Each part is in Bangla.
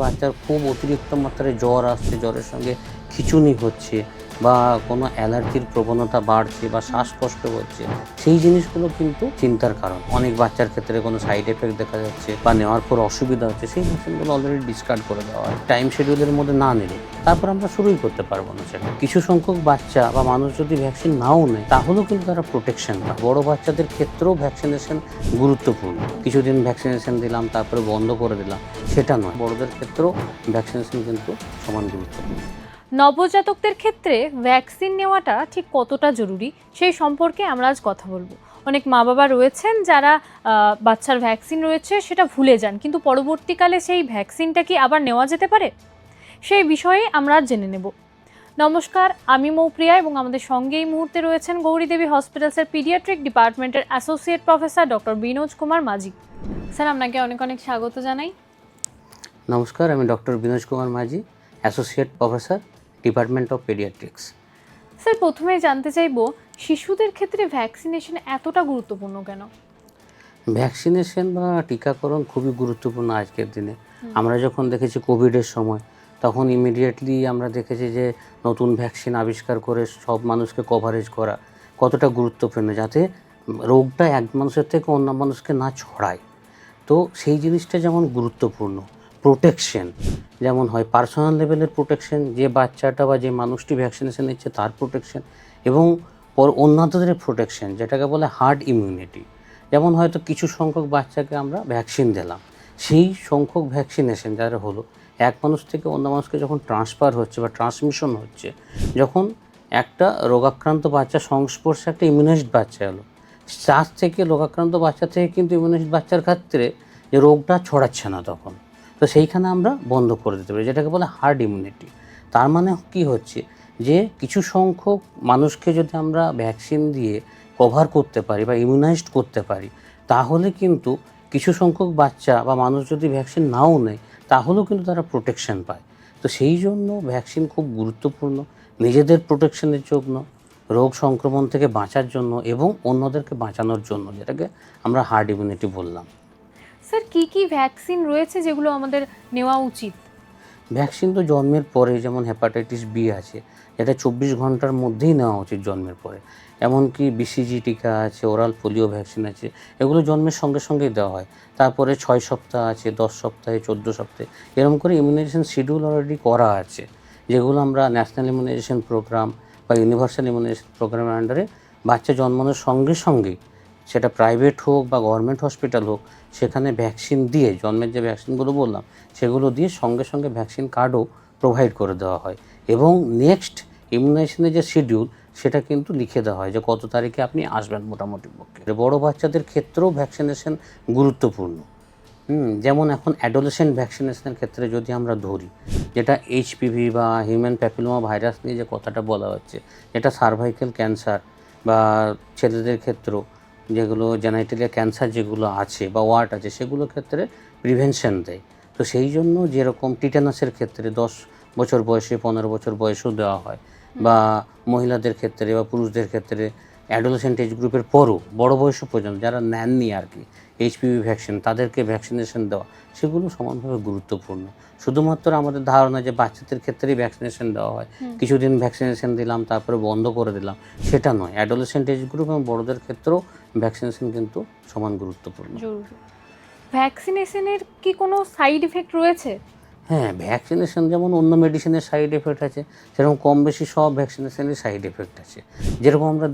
বাচ্চার খুব অতিরিক্ত মাত্রায় জ্বর আসছে, জ্বরের সঙ্গে খিঁচুনি হচ্ছে বা কোনো অ্যালার্জির প্রবণতা বাড়ছে বা শ্বাসকষ্ট হচ্ছে, সেই জিনিসগুলো কিন্তু চিন্তার কারণ। অনেক বাচ্চার ক্ষেত্রে কোনো সাইড এফেক্ট দেখা যাচ্ছে বা নেওয়ার পর অসুবিধা হচ্ছে, সেই ভ্যাকসিনগুলো অলরেডি ডিসকার্ড করে দেওয়া হয় টাইম শিডিউলের মধ্যে না নিলে। তারপর আমরা শুরুই করতে পারবো না সেটা। কিছু সংখ্যক বাচ্চা বা মানুষ যদি ভ্যাকসিন নাও নেয় তাহলেও কিন্তু তারা প্রোটেকশন পায়। বড় বাচ্চাদের ক্ষেত্রেও ভ্যাকসিনেশন গুরুত্বপূর্ণ। কিছুদিন ভ্যাকসিনেশন দিলাম তারপরে বন্ধ করে দিলাম, সেটা নয়। বড়দের ক্ষেত্রেও ভ্যাকসিনেশন কিন্তু সমান গুরুত্বপূর্ণ। নবজাতকদের ক্ষেত্রে ভ্যাকসিন নেওয়াটা ঠিক কতটা জরুরি সেই সম্পর্কে আমরা আজ কথা বলবো। অনেক মা বাবা রয়েছেন যারা বাচ্চার ভ্যাকসিন রয়েছে সেটা ভুলে যান, কিন্তু পরবর্তীকালে সেই ভ্যাকসিনটা কি আবার নেওয়া যেতে পারে, সেই বিষয়ে আমরা আজ জেনে নেব। নমস্কার, আমি মৌপ্রিয়া এবং আমাদের সঙ্গে এই মুহূর্তে রয়েছেন গৌরীদেবী হসপিটালসের পিডিয়াট্রিক ডিপার্টমেন্টের অ্যাসোসিয়েট প্রফেসর ডক্টর বিনোজ কুমার মাঝি। স্যার, আপনাকে অনেক অনেক স্বাগত জানাই। নমস্কার, আমি doctor বিনোজ Kumar Majhi, associate professor, department of paediatrics. Sir, প্রথমে জানতে চাইবো শিশুদের ক্ষেত্রে ভ্যাকসিনেশন এতটা গুরুত্বপূর্ণ কেন? ভ্যাকসিনেশন বা টিকাকরণ খুবই গুরুত্বপূর্ণ আজকের দিনে। আমরা যখন দেখেছি কোভিডের সময়, তখন ইমিডিয়েটলি আমরা দেখেছি যে নতুন ভ্যাকসিন আবিষ্কার করে সব মানুষকে কভারেজ করা কতটা গুরুত্বপূর্ণ, যাতে রোগটা এক মানুষের থেকে অন্য মানুষকে না ছড়ায়। তো সেই জিনিসটা যেমন গুরুত্বপূর্ণ, প্রোটেকশন যেমন হয়, পার্সোনাল লেভেলের প্রোটেকশন, যে বাচ্চাটা বা যে মানুষটি ভ্যাকসিনেশন নিচ্ছে তার প্রোটেকশন, এবং অন্যদের প্রোটেকশন যেটাকে বলে হার্ড ইমিউনিটি। যেমন হয়তো কিছু সংখ্যক বাচ্চাকে আমরা ভ্যাকসিন দিলাম, সেই সংখ্যক ভ্যাকসিনেশন যারা হলো এক মানুষ থেকে অন্য মানুষকে যখন ট্রান্সফার হচ্ছে বা ট্রান্সমিশন হচ্ছে, যখন একটা রোগাক্রান্ত বাচ্চা সংস্পর্শে একটা ইমিউনাইজড বাচ্চা এলো, তার থেকে রোগাক্রান্ত বাচ্চা থেকে কিন্তু ইমিউনাইজড বাচ্চার ক্ষেত্রে যে রোগটা ছড়াচ্ছে না তখন, তো সেইখানে আমরা বন্ধ করে দিতে পারি, যেটাকে বলে হার্ড ইমিউনিটি। তার মানে কি হচ্ছে, যে কিছু সংখ্যক মানুষকে যদি আমরা ভ্যাকসিন দিয়ে কভার করতে পারি বা ইমিউনাইজড করতে পারি, তাহলে কিন্তু কিছু সংখ্যক বাচ্চা বা মানুষ যদি ভ্যাকসিন নাও নেয় তাহলেও কিন্তু তারা প্রোটেকশন পায়। তো সেই জন্য ভ্যাকসিন খুব গুরুত্বপূর্ণ, নিজেদের প্রোটেকশনের জন্য, রোগ সংক্রমণ থেকে বাঁচার জন্য এবং অন্যদেরকে বাঁচানোর জন্য, যেটাকে আমরা হার্ড ইমিউনিটি বললাম। স্যার, কি কি ভ্যাকসিন রয়েছে যেগুলো আমাদের নেওয়া উচিত? ভ্যাকসিন তো জন্মের পরে, যেমন হেপাটাইটিস বি আছে, এটা 24 ঘন্টার মধ্যেই নেওয়া উচিত জন্মের পরে। এমনকি বিসিজি টিকা আছে, ওরাল পোলিও ভ্যাকসিন আছে, এগুলো জন্মের সঙ্গে সঙ্গেই দেওয়া হয়। তারপরে 6 সপ্তাহ আছে, 10 সপ্তাহে, 14 সপ্তাহে, এরকম করে ইমিউনাইজেশন শিডিউল অলরেডি করা আছে, যেগুলো আমরা ন্যাশনাল ইমিউনাইজেশন প্রোগ্রাম বা ইউনিভার্সাল ইমিউনাইজেশন প্রোগ্রামের আন্ডারে বাচ্চা জন্মানোর সঙ্গে সঙ্গেই, সেটা প্রাইভেট হোক বা গভর্নমেন্ট হসপিটাল হোক, সেখানে ভ্যাকসিন দিয়ে, জন্মের যে ভ্যাকসিনগুলো বললাম সেগুলো দিয়ে সঙ্গে সঙ্গে ভ্যাকসিন কার্ডও প্রোভাইড করে দেওয়া হয়, এবং নেক্সট ইমিউনাইজেশনের যে শিডিউল সেটা কিন্তু লিখে দেওয়া হয় যে কত তারিখে আপনি আসবেন মোটামুটি পক্ষে। বড় বাচ্চাদের ক্ষেত্রেও ভ্যাকসিনেশন গুরুত্বপূর্ণ। যেমন এখন অ্যাডোলেসেন্ট ভ্যাকসিনেশনের ক্ষেত্রে যদি আমরা ধরি, যেটা এইচপিভি বা হিউম্যান প্যাপিলোমা ভাইরাস নিয়ে যে কথাটা বলা হচ্ছে, এটা সার্ভাইকাল ক্যান্সার বা ছেলেদের ক্ষেত্রেও যেগুলো জেনাইটালিয়া ক্যান্সার যেগুলো আছে বা ওয়ার্ট আছে, সেগুলোর ক্ষেত্রে প্রিভেনশন দেয়। তো সেই জন্য যেরকম টিটানাসের ক্ষেত্রে 10 বছর বয়সে, 15 বছর বয়সেও দেওয়া হয়, বা মহিলাদের ক্ষেত্রে বা পুরুষদের ক্ষেত্রে অ্যাডোলেসেন্ট এজ গ্রুপের পরও বড় বয়স পর্যন্ত যারা নেননি আর কি এইচপিভি ভ্যাকসিন, তাদেরকে ভ্যাকসিনেশন দেওয়া, সেগুলো সমানভাবে গুরুত্বপূর্ণ। শুধুমাত্র আমাদের ধারণা যে বাচ্চাদের ক্ষেত্রেই ভ্যাকসিনেশন দেওয়া হয়, কিছুদিন ভ্যাকসিনেশন দিলাম তারপরে বন্ধ করে দিলাম, সেটা নয়। অ্যাডোলেসেন্ট এজ গ্রুপ এবং বড়দের ক্ষেত্রেও ভ্যাকসিনেশন কিন্তু সমান গুরুত্বপূর্ণ। জরুরি। ভ্যাকসিনেশনের কি কোনো সাইড এফেক্ট রয়েছে? হ্যাঁ, ভ্যাকসিনেশন যেমন অন্য মেডিসিনের সাইড এফেক্ট আছে, সেরকম কম বেশি সব ভ্যাকসিনেশনের সাইড এফেক্ট আছে। যেরকম আমরা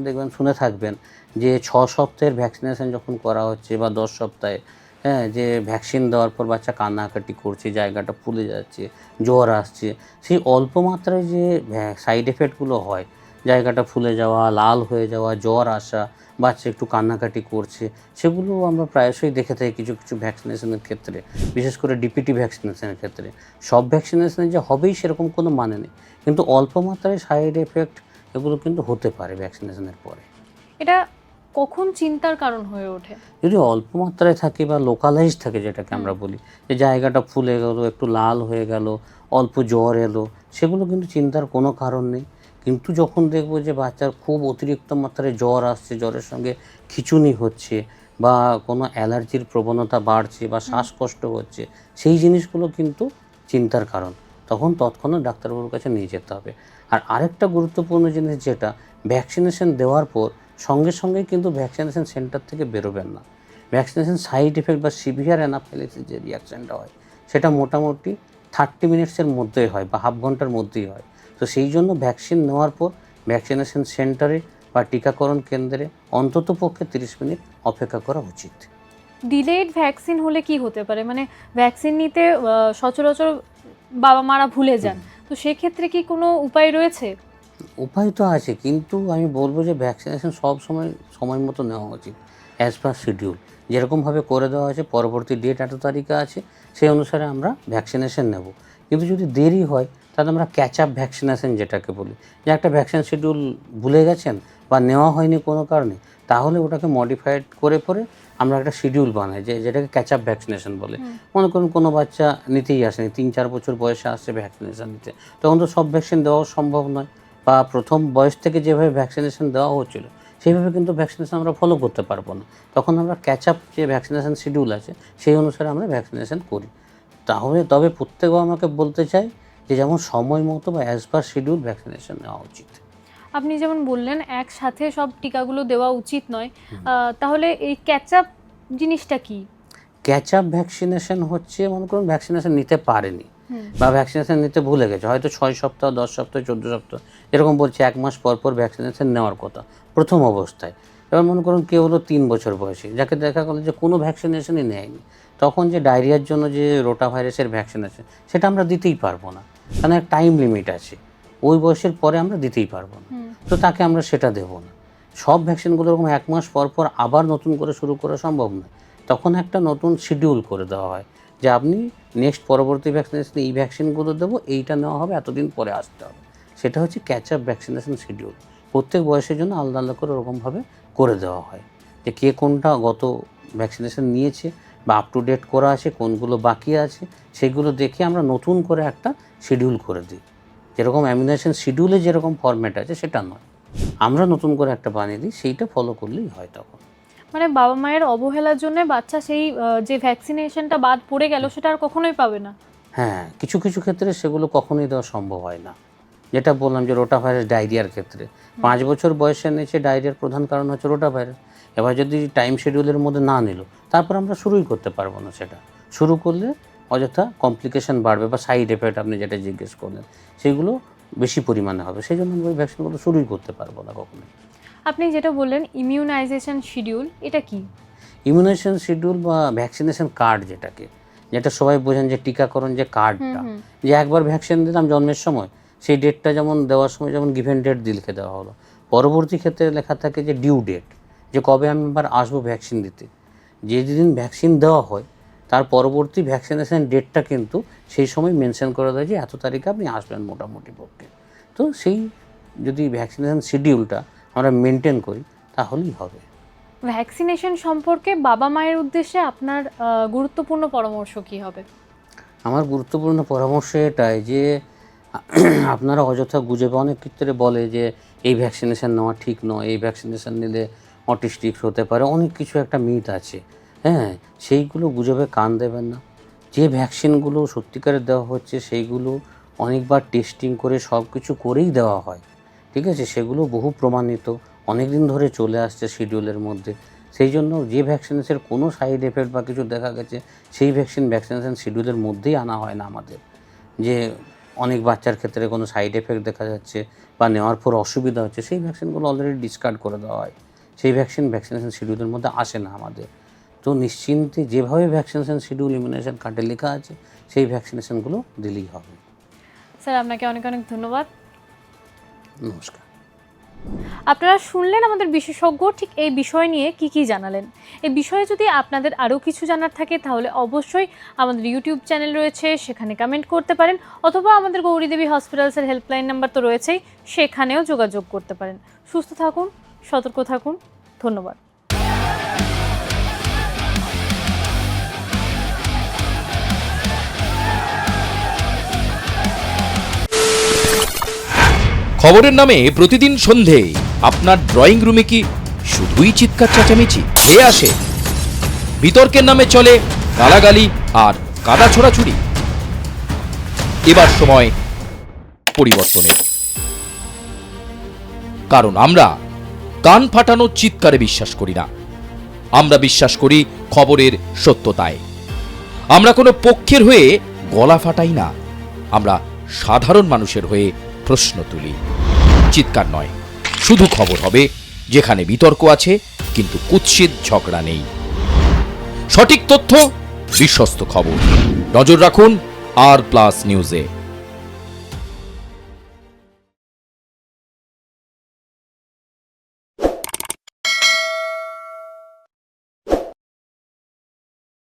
দেখবেন, শুনে থাকবেন যে 6 সপ্তাহের ভ্যাকসিনেশন যখন করা হচ্ছে বা 10 সপ্তাহে, হ্যাঁ, যে ভ্যাকসিন দেওয়ার পর বাচ্চা কান্নাকাটি করছে, জায়গাটা ফুলে যাচ্ছে, জ্বর আসছে, সেই অল্প মাত্রায় যে সাইড এফেক্টগুলো হয়, জায়গাটা ফুলে যাওয়া, লাল হয়ে যাওয়া, জ্বর আসা, বাচ্চা একটু কান্নাকাটি করছে, সেগুলো আমরা প্রায়শই দেখে থাকি কিছু কিছু ভ্যাকসিনেশনের ক্ষেত্রে, বিশেষ করে ডিপিটি ভ্যাকসিনেশনের ক্ষেত্রে। সব ভ্যাকসিনেশনে যে হবেই সেরকম কোনো মানে নেই, কিন্তু অল্প মাত্রায় সাইড এফেক্ট এগুলো কিন্তু হতে পারে ভ্যাকসিনেশনের পরে। এটা কখন চিন্তার কারণ হয়ে ওঠে? যদি অল্প মাত্রায় থাকে বা লোকালাইজ থাকে, যেটাকে আমরা বলি, যে জায়গাটা ফুলে গেল, একটু লাল হয়ে গেল, অল্প জ্বর এলো, সেগুলো কিন্তু চিন্তার কোনো কারণ নেই। কিন্তু যখন দেখব যে বাচ্চার খুব অতিরিক্ত মাত্রায় জ্বর আসছে, জ্বরের সঙ্গে খিঁচুনি হচ্ছে বা কোনো অ্যালার্জির প্রবণতা বাড়ছে বা শ্বাসকষ্ট হচ্ছে, সেই জিনিসগুলো কিন্তু চিন্তার কারণ। তখন তৎক্ষণাৎ ডাক্তারবাবুর কাছে নিয়ে যেতে হবে। আর আরেকটা গুরুত্বপূর্ণ জিনিস যেটা, ভ্যাকসিনেশন দেওয়ার পর সঙ্গে সঙ্গেই কিন্তু ভ্যাকসিনেশন সেন্টার থেকে বেরোবেন না। ভ্যাকসিনেশন সাইড এফেক্ট বা সিভিয়ার অ্যানাফিলিসিস যে রিয়াকশানটা হয়, সেটা মোটামুটি 30 মিনিটসের মধ্যেই হয় বা হাফ ঘন্টার মধ্যেই হয়। তো সেই জন্য ভ্যাকসিন নেওয়ার পর ভ্যাকসিনেশন সেন্টারে বা টিকাকরণ কেন্দ্রে অন্ততপক্ষে 30 মিনিট অপেক্ষা করা উচিত। ডিলেড ভ্যাকসিন হলে কি হতে পারে, মানে ভ্যাকসিন নিতে সচরাচর বাবা মারা ভুলে যান, তো সেক্ষেত্রে কি কোনো উপায় রয়েছে? উপায় তো আছে, কিন্তু আমি বলবো যে ভ্যাকসিনেশন সব সময় মতো নেওয়া উচিত, অ্যাজ পার শিডিউল। যেরকমভাবে করে দেওয়া আছে পরবর্তী ডেট এত তারিখে আছে, সেই অনুসারে আমরা ভ্যাকসিনেশন নেব। কিন্তু যদি দেরি হয় তাহলে আমরা ক্যাচ আপ ভ্যাকসিনেশন যেটাকে বলি, যে একটা ভ্যাকসিন শিডিউল ভুলে গেছেন বা নেওয়া হয়নি কোনো কারণে, তাহলে ওটাকে মডিফাইড করে পরে আমরা একটা শিডিউল বানাই যেটাকে ক্যাচ আপ ভ্যাকসিনেশন বলে। মনে করুন কোনো বাচ্চা নিতেই আসেনি, 3-4 বছর বয়সে আসছে ভ্যাকসিনেশন নিতে, তখন তো সব ভ্যাকসিন দেওয়া সম্ভব নয়, বা প্রথম বয়স থেকে যেভাবে ভ্যাকসিনেশন দেওয়া হচ্ছিল সেইভাবে কিন্তু ভ্যাকসিনেশন আমরা ফলো করতে পারবো না। তখন আমরা ক্যাচ আপ যে ভ্যাকসিনেশন শিডিউল আছে সেই অনুসারে আমরা ভ্যাকসিনেশন করি। তবে প্রত্যেক আমাকে বলতে চাই যে যেমন সময় মতো বা অ্যাজ পার শিডিউল ভ্যাকসিনেশন নেওয়া উচিত। আপনি যেমন বললেন একসাথে সব টিকাগুলো দেওয়া উচিত নয়, তাহলে এই ক্যাচ আপ জিনিসটা কি? ক্যাচ আপ ভ্যাকসিনেশন হচ্ছে, মনে করুন ভ্যাকসিনেশন নিতে পারেনি বা ভ্যাকসিনেশন নিতে ভুলে গেছে, হয়তো 6 সপ্তাহ, 10 সপ্তাহ, 14 সপ্তাহ, এরকম বলছে 1 মাস পর পর ভ্যাকসিনেশন নেওয়ার কথা প্রথম অবস্থায়। এবার মনে করুন কেউ হলো 3 বছর বয়সী, যাকে দেখা গেলো যে কোনো ভ্যাকসিনেশনই নেয়নি, তখন যে ডায়রিয়ার জন্য যে রোটা ভাইরাসের ভ্যাকসিন আছে সেটা আমরা দিতেই পারবো না, কারণ এক টাইম লিমিট আছে, ওই বয়সের পরে আমরা দিতেই পারবো না, তো তাকে আমরা সেটা দেবো না। সব ভ্যাকসিনগুলো এরকম 1 মাস পর পর আবার নতুন করে শুরু করা সম্ভব নয়, তখন একটা নতুন শিডিউল করে দেওয়া হয় যে আপনি নেক্সট পরবর্তী ভ্যাকসিনেশনে এই ভ্যাকসিনগুলো দেবো, এইটা নেওয়া হবে, এতদিন পরে আসতে হবে। সেটা হচ্ছে ক্যাচ আপ ভ্যাকসিনেশন শিডিউল। প্রত্যেক বয়সের জন্য আলাদা আলাদা করে ওরকমভাবে করে দেওয়া হয়, যে কে কোনটা গত ভ্যাকসিনেশন নিয়েছে বা আপ টু ডেট করা আছে, কোনগুলো বাকি আছে, সেগুলো দেখে আমরা নতুন করে একটা শিডিউল করে দিই। যেরকম অ্যামিনেশন শিডিউলে যেরকম ফরম্যাট আছে সেটা নয়, আমরা নতুন করে একটা বানিয়ে দিই, সেইটা ফলো করলেই হয় তখন। মানে বাবা মায়ের অবহেলার জন্য বাচ্চা সেই যে ভ্যাকসিনেশনটা বাদ পড়ে গেল সেটা আর কখনোই পাবে না। হ্যাঁ, কিছু কিছু ক্ষেত্রে সেগুলো কখনোই দেওয়া সম্ভব হয় না। যেটা বললাম যে রোটা ভাইরাস ডায়রিয়ার ক্ষেত্রে 5 বছর বয়সের নিচে ডায়রিয়ার প্রধান কারণ হচ্ছে রোটা ভাইরাস। এবার যদি টাইম শিডিউলের মধ্যে না নিল, তারপর আমরা শুরুই করতে পারবো না। সেটা শুরু করলে অযথা কমপ্লিকেশন বাড়বে বা সাইড এফেক্ট আপনি যেটা জিজ্ঞেস করলেন সেগুলো বেশি পরিমাণে হবে, সেই জন্য আমরা ওই ভ্যাকসিনগুলো শুরুই করতে পারবো না কখনোই। আপনি যেটা বললেন ইমিউনাইজেশন শিডিউল, এটা কি? ইমিউনাইজেশন শিডিউল বা ভ্যাকসিনেশন কার্ড যেটা সবাই বোঝেন যে টিকাকরণ যে কার্ডটা, যে একবার ভ্যাকসিন দিলাম জন্মের সময়, সেই ডেটটা যেমন দেওয়ার সময় যেমন গিভেন ডেট লিখে দেওয়া হলো, পরবর্তী ক্ষেত্রে লেখা থাকে যে ডিউ ডেট, যে কবে আমি আবার আসবো ভ্যাকসিন দিতে। যেদিন ভ্যাকসিন দেওয়া হয় তার পরবর্তী ভ্যাকসিনেশন ডেটটা কিন্তু সেই সময় মেনশন করে দেয় যে এত তারিখে আপনি আসবেন মোটামুটি পক্ষে। তো সেই যদি ভ্যাকসিনেশন শিডিউলটা আমরা মেনটেন করি তাহলেই হবে। ভ্যাকসিনেশন সম্পর্কে বাবা মায়ের উদ্দেশ্যে আপনার গুরুত্বপূর্ণ পরামর্শ কি হবে? আমার গুরুত্বপূর্ণ পরামর্শ এটাই যে আপনারা অযথা গুজবে অনেক ক্ষেত্রে বলে যে এই ভ্যাকসিনেশন নেওয়া ঠিক নয়, এই ভ্যাকসিনেশন নিলে অটিস্টিক হতে পারে, অনেক কিছু একটা মিথ আছে। হ্যাঁ, সেইগুলো গুজবে কান দেবেন না। যে ভ্যাকসিনগুলো সত্যিকারের দেওয়া হচ্ছে সেইগুলো অনেকবার টেস্টিং করে সব কিছু করেই দেওয়া হয়, ঠিক আছে? সেগুলো বহু প্রমাণিত, অনেক দিন ধরে চলে আসছে শিডিউলের মধ্যে। সেই জন্য যে ভ্যাকসিনেশনের কোনো সাইড এফেক্ট বা কিছু দেখা গেছে সেই ভ্যাকসিনেশন শিডিউলের মধ্যেই আনা হয় না আমাদের। যে অনেক বাচ্চার ক্ষেত্রে কোনো সাইড এফেক্ট দেখা যাচ্ছে বা নেওয়ার পর অসুবিধা হচ্ছে, সেই ভ্যাকসিনগুলো অলরেডি ডিসকার্ড করে দেওয়া হয়, সেই ভ্যাকসিনেশন শিডিউলের মধ্যে আসে না আমাদের। তো নিশ্চিন্তে যেভাবে ভ্যাকসিনেশন শিডিউল ইমিউনাইজেশন কার্ডে লেখা আছে সেই ভ্যাকসিনেশনগুলো দিলেই হবে। স্যার আপনাকে অনেক অনেক ধন্যবাদ। নমস্কার। আপনারা শুনলেন আমাদের বিশেষজ্ঞ ঠিক এই বিষয় নিয়ে কি জানালেন। এই বিষয়ে যদি আপনাদের আরও কিছু জানার থাকে তাহলে অবশ্যই আমাদের ইউটিউব চ্যানেল রয়েছে, সেখানে কমেন্ট করতে পারেন, অথবা আমাদের গৌরীদেবী হসপিটালসের হেল্পলাইন নাম্বার তো রয়েছেই, সেখানেও যোগাযোগ করতে পারেন। সুস্থ থাকুন, সতর্ক থাকুন, ধন্যবাদ। খবরের নামে প্রতিদিন সন্ধে আপনার ড্রয়িং রুমে কি শুধুই চিৎকার চেঁচামেচি? আসে বিতর্কের নামে চলে গালাগালি আর কাদা ছোড়াছুড়ি। এবার সময় পরিবর্তনের, কারণ আমরা কান ফাটানো চিৎকারে বিশ্বাস করি না। আমরা বিশ্বাস করি খবরের সত্যতায়। আমরা কোনো পক্ষের হয়ে গলা ফাটাই না, আমরা সাধারণ মানুষের হয়ে প্রশ্ন তুলি। চিৎকার নয়, শুধু খবর হবে যেখানে বিতর্ক আছে কিন্তু কুৎসিত ঝগড়া নেই। সঠিক তথ্য, বিশ্বস্ত খবর। নজর রাখুন আর প্লাস নিউজে।